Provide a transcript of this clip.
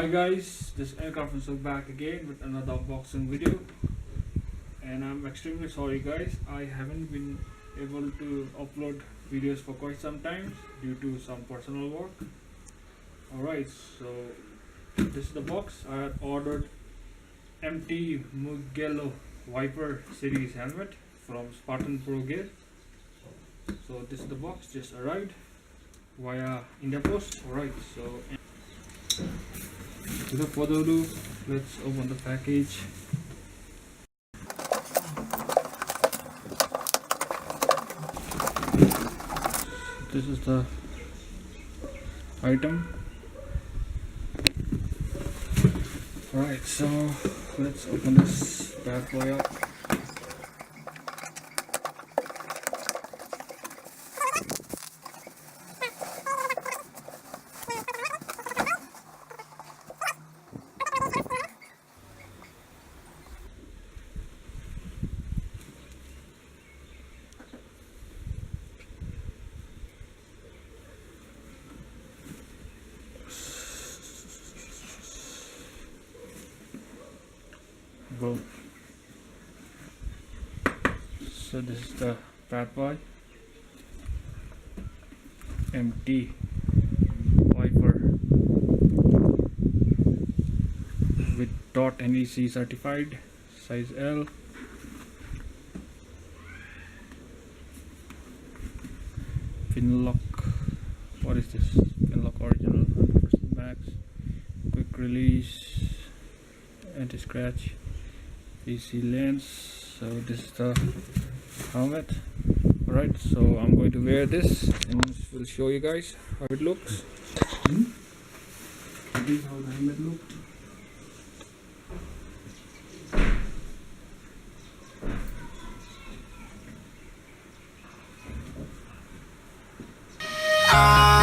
guys, this aircraft is back again with another unboxing video, and I'm extremely sorry guys, I haven't been able to upload videos for quite some time due to some personal work. Alright, so this is the box. I had ordered empty Mugello Viper series helmet from Spartan Pro Gear. So this is the box, just arrived via India Post. Alright, so without further ado, let's open the package. This is the item. Alright, so let's open this bad boy up. Boom. So this is the bad boy, empty Viper with DOT and ECE certified, size L. Pinlock. What is this? Pinlock original 100% Max, quick release, anti-scratch, PC lens. So this is the helmet. Alright, so I'm going to wear this and we'll show you guys how it looks. This is how the helmet looks. I